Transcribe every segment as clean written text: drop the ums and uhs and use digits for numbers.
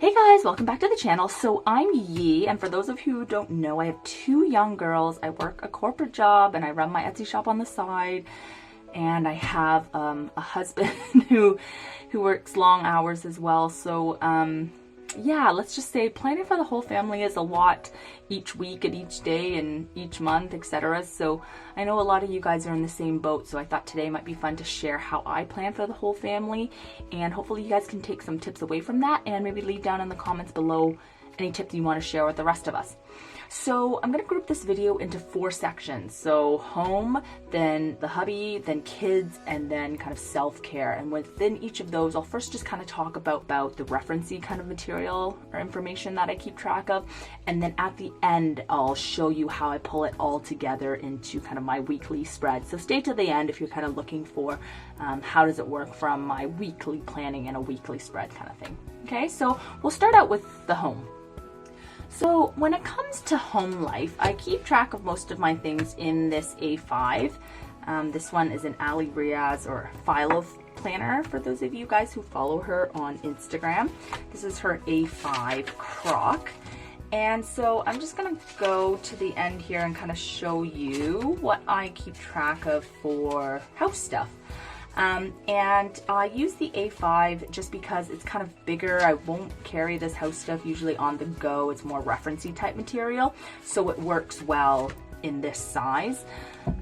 Hey guys, welcome back to the channel. So I'm Yi, and for those of you who don't know, I have two young girls. I work a corporate job and I run my Etsy shop on the side, and I have a husband who works long hours as well. So yeah, let's just say planning for the whole family is a lot each week and each day and each month, etc. So I know a lot of you guys are in the same boat, so I thought today might be fun to share how I plan for the whole family, and hopefully you guys can take some tips away from that and maybe leave down in the comments below any tips you want to share with the rest of us. So I'm going to group this video into 4 sections. So home, then the hubby, then kids, and then kind of self-care. And within each of those, I'll first just kind of talk about the referencey kind of material or information that I keep track of. And then at the end, I'll show you how I pull it all together into kind of my weekly spread. So stay to the end if you're kind of looking for how does it work from my weekly planning and a weekly spread kind of thing. Okay, so we'll start out with the home. So when it comes to home life, I keep track of most of my things in this A5. This one is an Ali Riaz or Philo planner for those of you guys who follow her on Instagram. This is her A5 crock. And so I'm just gonna go to the end here and kind of show you what I keep track of for house stuff. And I use the A5 just because it's kind of bigger. I won't carry this house stuff usually on the go. It's more referencey type material, so it works well in this size.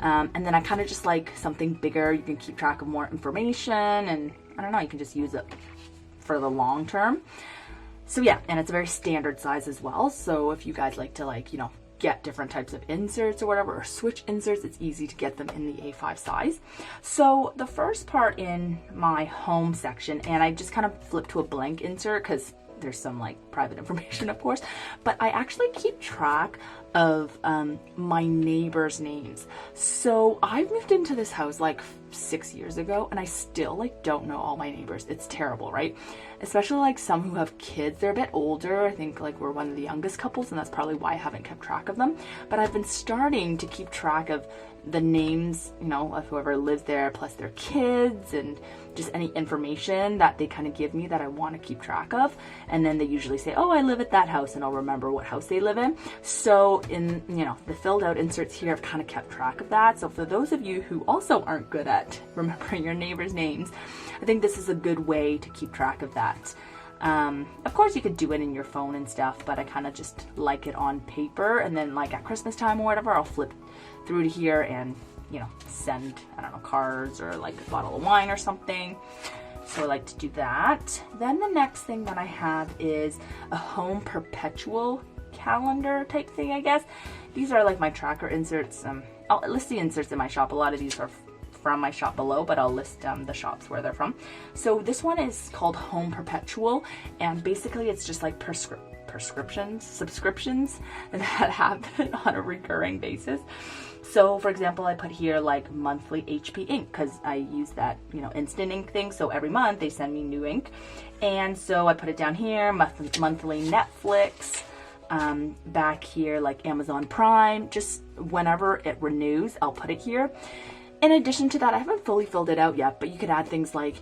And then I kind of just like something bigger. You can keep track of more information, and I don't know, you can just use it for the long term. So yeah, and it's a very standard size as well. So if you guys like to get different types of inserts or whatever, or switch inserts, it's easy to get them in the A5 size. So the first part in my home section, and I just kind of flip to a blank insert because there's some like private information, of course, but I actually keep track of my neighbors' names. So I moved into this house like 6 years ago, and I still like don't know all my neighbors. It's terrible, right? Especially like some who have kids. They're a bit older. I think like we're one of the youngest couples, and that's probably why I haven't kept track of them. But I've been starting to keep track of the names, of whoever lives there, plus their kids, and just any information that they kind of give me that I want to keep track of. And then they usually say, oh, I live at that house, and I'll remember what house they live in. So in, the filled out inserts here, I've kind of kept track of that. So for those of you who also aren't good at remembering your neighbors' names, I think this is a good way to keep track of that. Of course you could do it in your phone and stuff, but I kind of just like it on paper, and then like at Christmas time or whatever, I'll flip through to here and send, I don't know, cards or like a bottle of wine or something. So I like to do that. Then the next thing that I have is a home perpetual calendar type thing, I guess. These are like my tracker inserts. I'll list the inserts in my shop. A lot of these are from my shop below, but I'll list the shops where they're from. So this one is called Home Perpetual, and basically it's just like subscriptions that happen on a recurring basis. So for example, I put here like monthly HP ink because I use that instant ink thing. So every month they send me new ink, and so I put it down here. Monthly Netflix. Back here like Amazon Prime. Just whenever it renews, I'll put it here. In addition to that, I haven't fully filled it out yet, but you could add things like,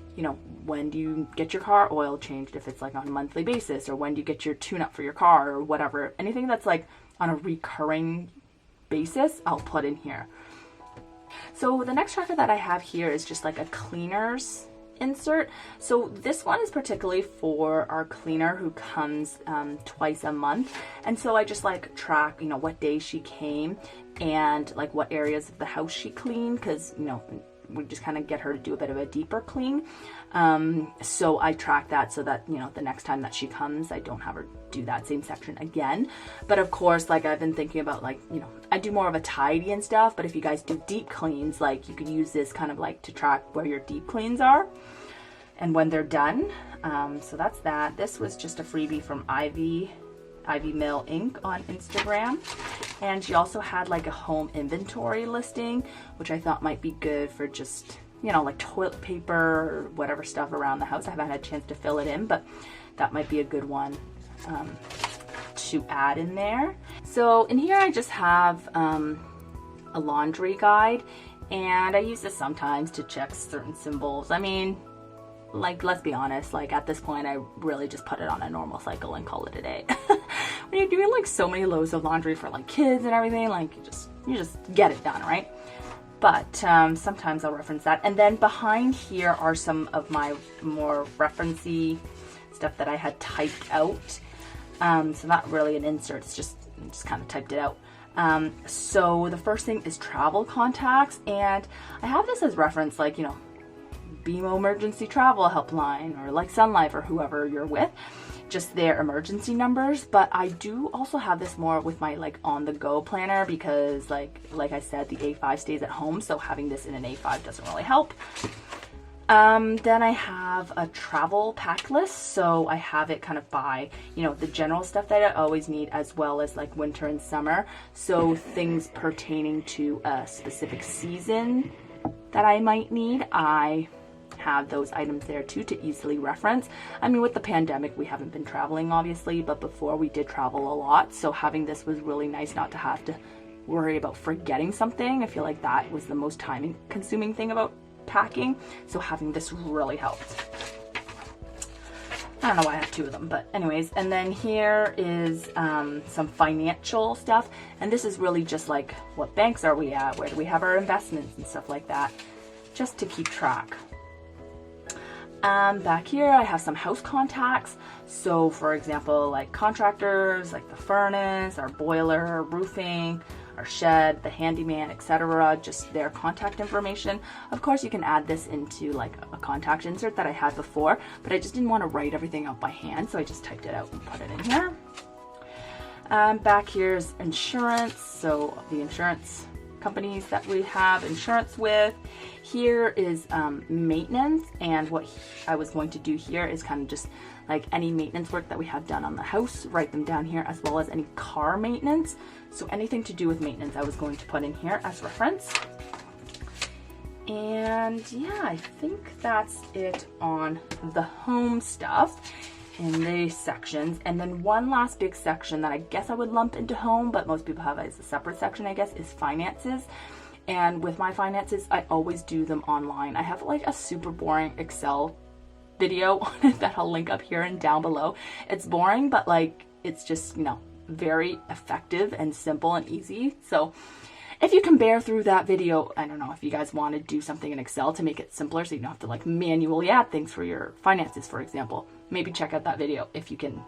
when do you get your car oil changed if it's like on a monthly basis, or when do you get your tune-up for your car, or whatever. Anything that's like on a recurring basis, I'll put in here. So the next tracker that I have here is just like a cleaner's insert. So this one is particularly for our cleaner who comes twice a month, and so I just like track what day she came and like what areas of the house she cleaned, because we just kind of get her to do a bit of a deeper clean. So I track that so that the next time that she comes, I don't have her do that same section again. But of course, like I've been thinking about like I do more of a tidy and stuff, but if you guys do deep cleans, like you could use this kind of like to track where your deep cleans are and when they're done. So that's that. This was just a freebie from Ivy Mill Ink on Instagram, and she also had like a home inventory listing, which I thought might be good for just like toilet paper or whatever stuff around the house. I haven't had a chance to fill it in, but that might be a good one to add in there. So in here I just have a laundry guide, and I use this sometimes to check certain symbols. I mean, like, let's be honest, like at this point, I really just put it on a normal cycle and call it a day. When you're doing like so many loads of laundry for like kids and everything, like you just get it done, right? But sometimes I'll reference that. And then behind here are some of my more referencey stuff that I had typed out. So not really an insert, it's just kind of typed it out. So the first thing is travel contacts, and I have this as reference, like, you know, BMO emergency travel helpline, or like Sun Life, or whoever you're with, just their emergency numbers. But I do also have this more with my like on the go planner, because like I said, the A5 stays at home, so having this in an A5 doesn't really help. Then I have a travel pack list, so I have it kind of by, you know, the general stuff that I always need, as well as like winter and summer. So things pertaining to a specific season that I might need, I have those items there too to easily reference. I mean, with the pandemic, we haven't been traveling obviously, but before we did travel a lot. So having this was really nice, not to have to worry about forgetting something. I feel like that was the most time consuming thing about packing. So having this really helped. I don't know why I have two of them, but anyways. And then here is some financial stuff. And this is really just like, what banks are we at? Where do we have our investments and stuff like that, just to keep track. Back here I have some house contacts. So for example, like contractors, like the furnace, our boiler, roofing, our shed, the handyman, etc., just their contact information. Of course, you can add this into like a contact insert that I had before, but I just didn't want to write everything out by hand, so I just typed it out and put it in here. Back here's insurance, so the insurance companies that we have insurance with. Here is maintenance, and what I was going to do here is kind of just like any maintenance work that we have done on the house, write them down here, as well as any car maintenance. So anything to do with maintenance I was going to put in here as reference. And yeah, I think that's it on the home stuff in these sections. And then one last big section that I guess I would lump into home, but most people have it as a separate section, I guess, is finances. And with my finances, I always do them online. I have like a super boring Excel video on it that I'll link up here and down below. It's boring, but like, it's just, you know, very effective and simple and easy. So if you can bear through that video, I don't know if you guys want to do something in Excel to make it simpler so you don't have to like manually add things for your finances, for example, maybe check out that video if you can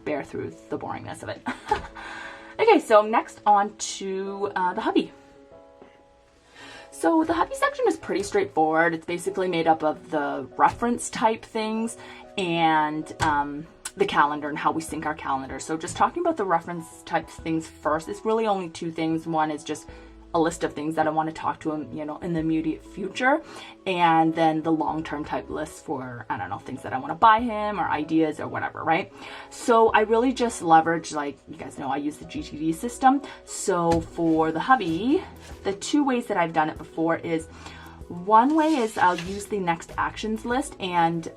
bear through the boringness of it. Okay, so next on to the hubby. So the hubby section is pretty straightforward. It's basically made up of the reference type things and the calendar and how we sync our calendar. So just talking about the reference type things first, it's really only two things. One is just a list of things that I want to talk to him, you know, in the immediate future. And then the long-term type list for, I don't know, things that I want to buy him or ideas or whatever, right? So I really just leverage, like, you guys know I use the GTD system. So for the hubby, the two ways that I've done it before is, one way is I'll use the next actions list, and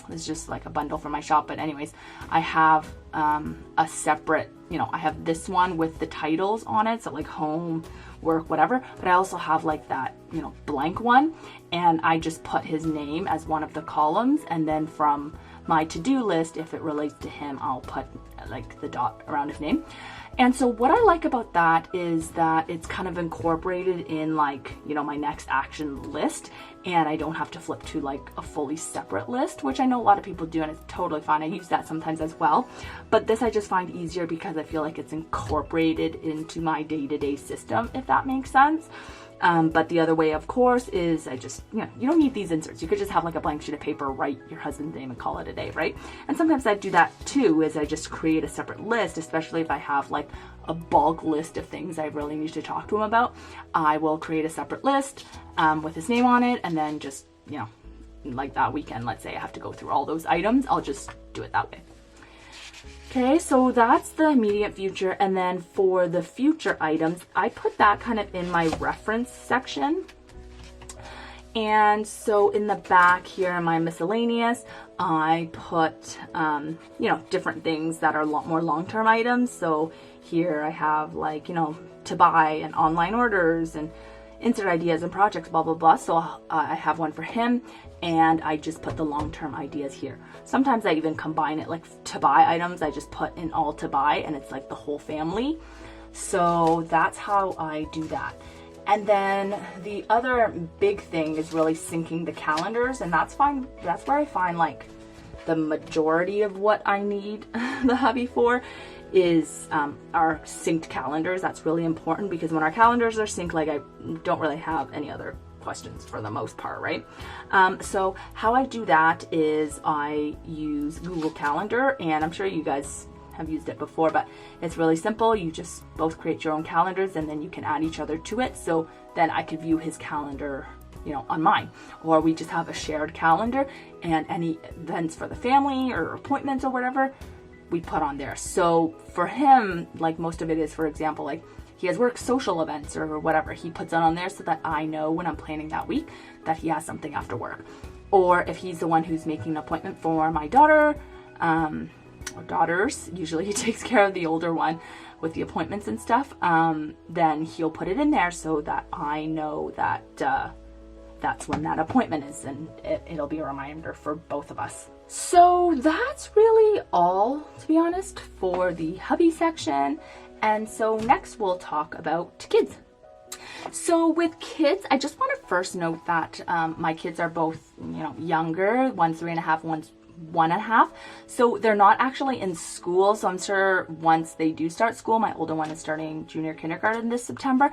it's just like a bundle from my shop. But anyways, I have a separate, you know, I have this one with the titles on it, so like home, work, whatever, but I also have like that, you know, blank one, and I just put his name as one of the columns, and then from my to-do list, if it relates to him, I'll put like the dot around his name. And so what I like about that is that it's kind of incorporated in, like, you know, my next action list, and I don't have to flip to like a fully separate list, which I know a lot of people do, and it's totally fine. I use that sometimes as well, but this I just find easier because I feel like it's incorporated into my day-to-day system, if that makes sense. But the other way, of course, is I just, you know, you don't need these inserts. You could just have like a blank sheet of paper, write your husband's name and call it a day, right? And sometimes I do that too, is I just create a separate list, especially if I have like a bulk list of things I really need to talk to him about. I will create a separate list with his name on it, and then just, you know, like that weekend, let's say I have to go through all those items, I'll just do it that way. Okay, so that's the immediate future, and then for the future items, I put that kind of in my reference section. And so in the back here in my miscellaneous, I put, you know, different things that are a lot more long-term items. So here I have like, you know, to buy and online orders and insert ideas and projects, blah, blah, blah. So I have one for him, and I just put the long-term ideas here. Sometimes I even combine it, like to buy items, I just put in all to buy, and it's like the whole family. So that's how I do that. And then the other big thing is really syncing the calendars, and that's fine. That's where I find like the majority of what I need the hubby for is our synced calendars. That's really important, because when our calendars are synced, like I don't really have any other questions for the most part, right? So how I do that is I use Google Calendar, and I'm sure you guys have used it before, but it's really simple. You just both create your own calendars, and then you can add each other to it. So then I could view his calendar, you know, on mine, or we just have a shared calendar, and any events for the family or appointments or whatever we put on there. So for him, like most of it is, for example, like he has work social events or whatever, he puts it on there so that I know when I'm planning that week that he has something after work. Or if he's the one who's making an appointment for my daughter, or daughters, usually he takes care of the older one with the appointments and stuff, then he'll put it in there so that I know that that's when that appointment is, and it'll be a reminder for both of us. So that's really all, to be honest, for the hubby section. And so next we'll talk about kids. So with kids, I just want to first note that my kids are both, you know, younger. One's 3.5, one's 1.5. So they're not actually in school. So I'm sure once they do start school, my older one is starting junior kindergarten this September,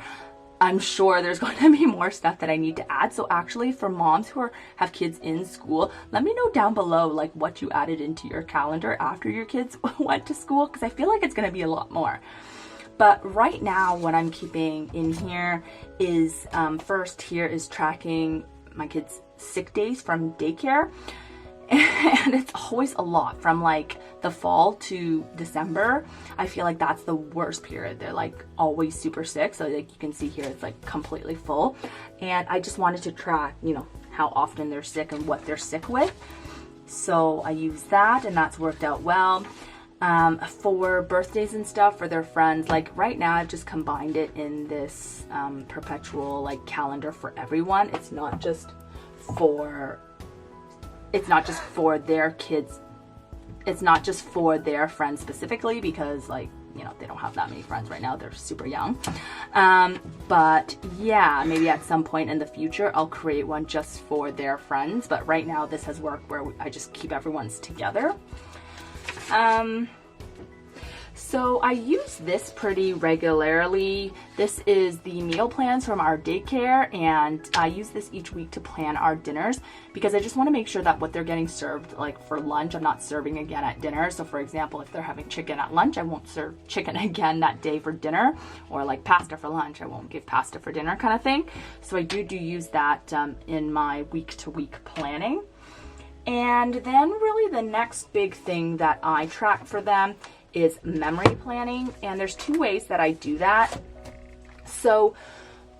I'm sure there's going to be more stuff that I need to add. So actually, for moms who have kids in school, let me know down below like what you added into your calendar after your kids went to school, because I feel like it's going to be a lot more. But right now, what I'm keeping in here is first here is tracking my kids' sick days from daycare. And it's always a lot from like the fall to December. I feel like that's the worst period. They're like always super sick. So like you can see here, it's like completely full. And I just wanted to track, you know, how often they're sick and what they're sick with. So I use that, and that's worked out well. For birthdays and stuff for their friends, like right now I've just combined it in this perpetual like calendar for everyone. It's not just for their kids. It's not just for their friends specifically, because like, you know, they don't have that many friends right now. They're super young. But yeah, maybe at some point in the future, I'll create one just for their friends. But right now this has worked where I just keep everyone's together. So I use this pretty regularly. This is the meal plans from our daycare, and I use this each week to plan our dinners, because I just want to make sure that what they're getting served like for lunch, I'm not serving again at dinner. So for example, if they're having chicken at lunch, I won't serve chicken again that day for dinner, or like pasta for lunch, I won't give pasta for dinner kind of thing. So I do use that in my week-to-week planning. And then really the next big thing that I track for them is memory planning. And there's two ways that I do that. So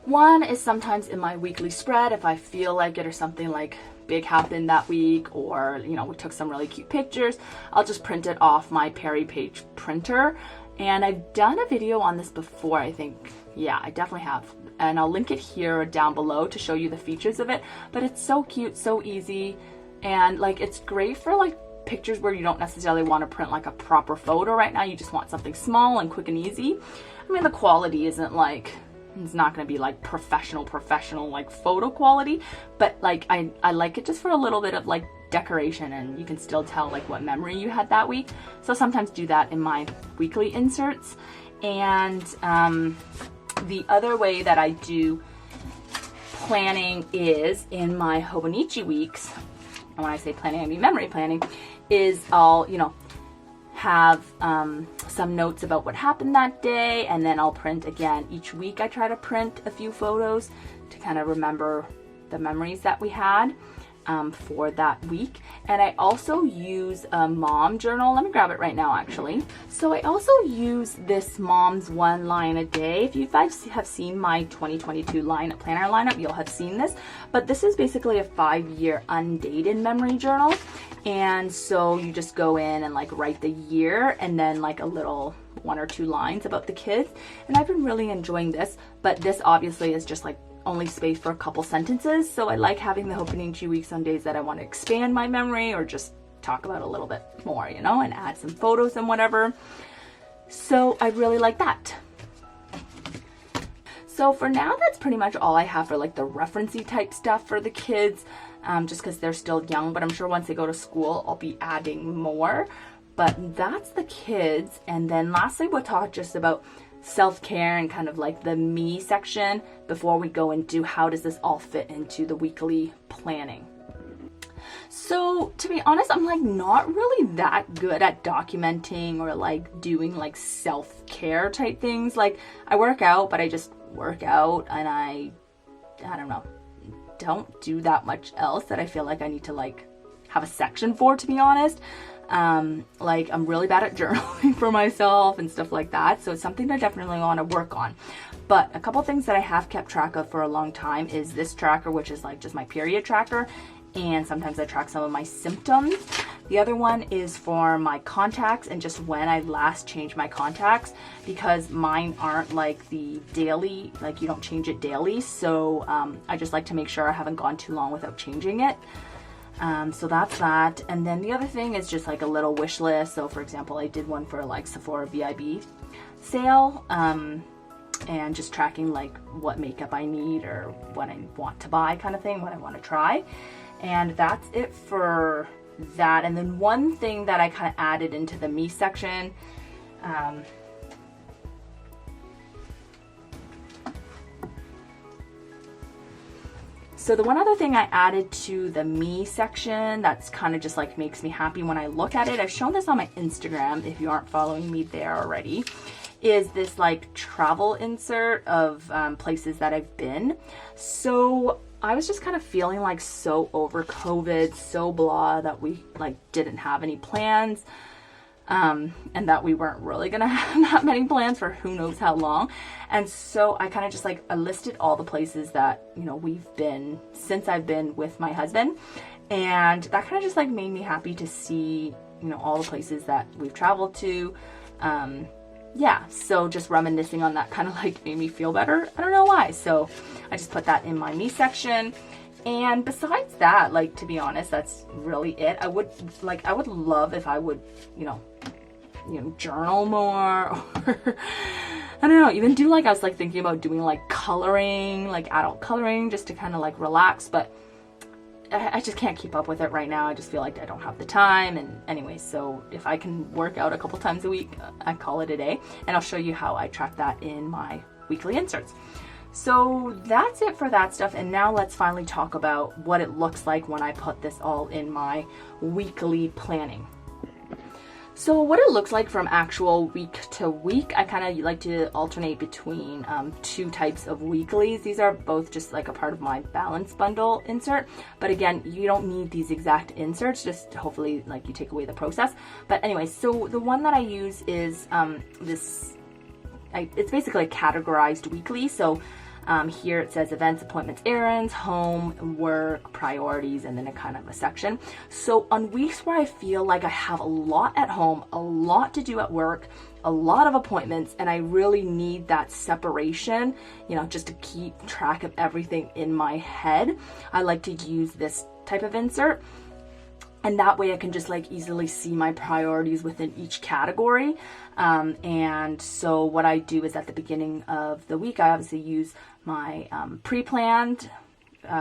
one is sometimes in my weekly spread, if I feel like it, or something like big happened that week, or, you know, we took some really cute pictures, I'll just print it off my Perry Page printer. And I've done a video on this before, I think. Yeah, I definitely have. And I'll link it here or down below to show you the features of it. But it's so cute, so easy. And like, it's great for like pictures where you don't necessarily want to print like a proper photo right now. You just want something small and quick and easy. I mean, the quality isn't like, it's not going to be like professional like photo quality, but like I like it just for a little bit of like decoration, and you can still tell like what memory you had that week. So sometimes do that in my weekly inserts. And the other way that I do planning is in my Hobonichi weeks. And when I say planning, I mean memory planning, is I'll, you know, have some notes about what happened that day, and then I'll print again. Each week I try to print a few photos to kind of remember the memories that we had for that week. And I also use a mom journal. Let me grab it right now, actually. So I also use this Mom's One Line a Day. If you guys have seen my 2022 planner lineup, you'll have seen this. But this is basically a 5-year undated memory journal. And so you just go in and like write the year, and then like a little 1 or 2 lines about the kids. And I've been really enjoying this, but this obviously is just like only space for a couple sentences. So I like having the opening 2 weeks on days that I want to expand my memory or just talk about a little bit more, you know, and add some photos and whatever. So I really like that. So for now, that's pretty much all I have for like the referencey type stuff for the kids, just because they're still young, but I'm sure once they go to school, I'll be adding more. But that's the kids. And then lastly, we'll talk just about self-care and kind of like the me section before we go into how does this all fit into the weekly planning. So to be honest, I'm like not really that good at documenting or like doing like self-care type things. Like I work out, but I just work out, and I don't know, don't do that much else that I feel like I need to like have a section for, to be honest. Like I'm really bad at journaling for myself and stuff like that. So it's something I definitely want to work on. But a couple things that I have kept track of for a long time is this tracker, which is like just my period tracker. And sometimes I track some of my symptoms. The other one is for my contacts and just when I last changed my contacts, because mine aren't like the daily, like you don't change it daily. So I just like to make sure I haven't gone too long without changing it. So that's that. And then the other thing is just like a little wish list. So for example, I did one for like Sephora VIB sale, and just tracking like what makeup I need or what I want to buy kind of thing, what I want to try. And that's it for that. And then one thing that I kind of added into the me section, so the one other thing I added to the me section that's kind of just like makes me happy when I look at it, I've shown this on my Instagram if you aren't following me there already, is this like travel insert of places that I've been. So I was just kind of feeling like so over COVID, so blah, that we like didn't have any plans, and that we weren't really gonna have that many plans for who knows how long. And so I kind of just like, I listed all the places that, you know, we've been since I've been with my husband. And that kind of just like made me happy to see, you know, all the places that we've traveled to. Yeah, so just reminiscing on that kind of like made me feel better. I don't know why. So I just put that in my me section. And besides that, like, to be honest, that's really it. I would love if I would, you know, journal more, or I don't know, even do like, I was like thinking about doing like coloring, like adult coloring, just to kind of like relax, but I just can't keep up with it right now. I just feel like I don't have the time. And anyway, so if I can work out a couple times a week, I call it a day. And I'll show you how I track that in my weekly inserts. So that's it for that stuff. And now let's finally talk about what it looks like when I put this all in my weekly planning. So what it looks like from actual week to week, I kind of like to alternate between two types of weeklies. These are both just like a part of my balance bundle insert. But again, you don't need these exact inserts, just hopefully like you take away the process. But anyway, so the one that I use is it's basically a categorized weekly. So here it says events, appointments, errands, home, work, priorities, and then a kind of a section. So on weeks where I feel like I have a lot at home, a lot to do at work, a lot of appointments, and I really need that separation, you know, just to keep track of everything in my head, I like to use this type of insert. And that way I can just like easily see my priorities within each category. And so what I do is at the beginning of the week, I obviously use my pre-planned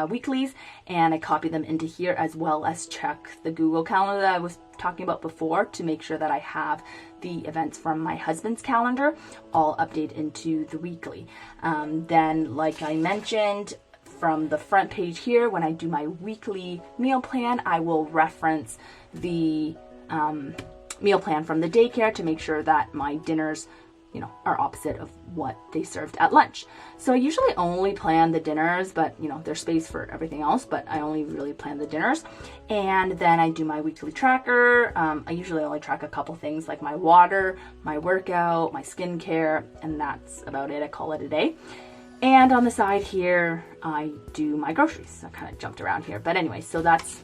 weeklies, and I copy them into here, as well as check the Google Calendar that I was talking about before to make sure that I have the events from my husband's calendar all updated into the weekly. Then, like I mentioned, from the front page here, when I do my weekly meal plan, I will reference the meal plan from the daycare to make sure that my dinners, you know, are opposite of what they served at lunch. So I usually only plan the dinners, but you know, there's space for everything else, but I only really plan the dinners. And then I do my weekly tracker. I usually only track a couple things like my water, my workout, my skincare, and that's about it. I call it a day. And on the side here, I do my groceries. I kind of jumped around here. But anyway, so that's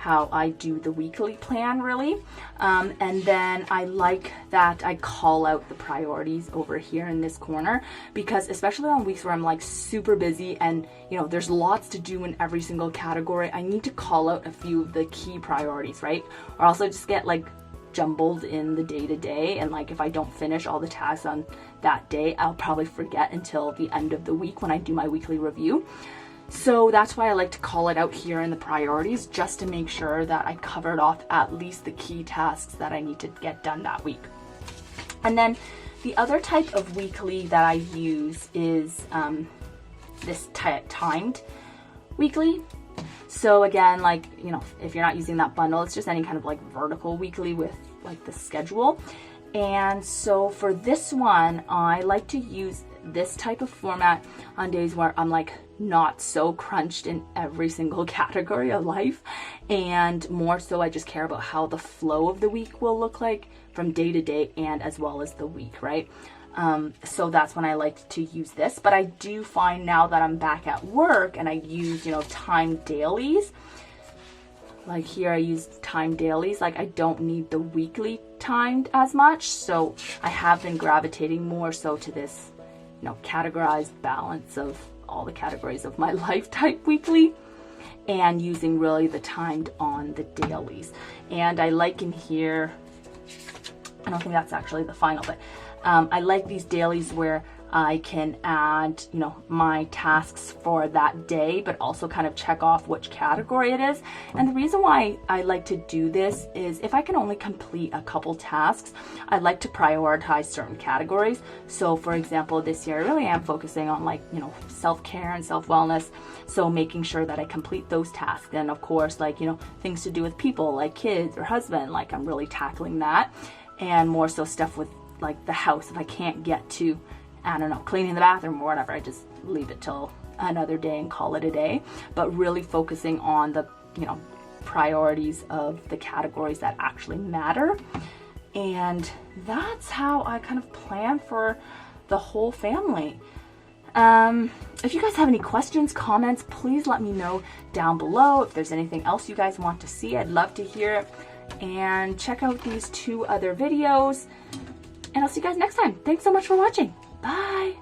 how I do the weekly plan, really. And then I like that I call out the priorities over here in this corner, because especially on weeks where I'm like super busy and you know there's lots to do in every single category, I need to call out a few of the key priorities, right? Or else I just get like jumbled in the day-to-day, and like if I don't finish all the tasks on that day, I'll probably forget until the end of the week when I do my weekly review. So that's why I like to call it out here in the priorities, just to make sure that I covered off at least the key tasks that I need to get done that week. And then the other type of weekly that I use is this timed weekly. So again, like, you know, if you're not using that bundle, it's just any kind of like vertical weekly with like the schedule. And so for this one, I like to use this type of format on days where I'm like not so crunched in every single category of life, and more so I just care about how the flow of the week will look like from day to day and as well as the week, right? So that's when I like to use this. But I do find now that I'm back at work and I use, you know, timed dailies. Like here I use timed dailies, like I don't need the weekly timed as much. So I have been gravitating more so to this, you know, categorized balance of all the categories of my life type weekly, and using really the timed on the dailies. And I like in here, I don't think that's actually the final, but I like these dailies where I can add, you know, my tasks for that day, but also kind of check off which category it is. And the reason why I like to do this is if I can only complete a couple tasks, I like to prioritize certain categories. So for example, this year I really am focusing on like, you know, self-care and self-wellness. So making sure that I complete those tasks. And of course, like, you know, things to do with people like kids or husband, like I'm really tackling that. And more so stuff with like the house, if I can't get to, I don't know, cleaning the bathroom or whatever, I just leave it till another day and call it a day. But really focusing on the, you know, priorities of the categories that actually matter. And that's how I kind of plan for the whole family. If you guys have any questions, comments, please let me know down below. If there's anything else you guys want to see, I'd love to hear it. And check out these 2 other videos. And I'll see you guys next time. Thanks so much for watching. Bye.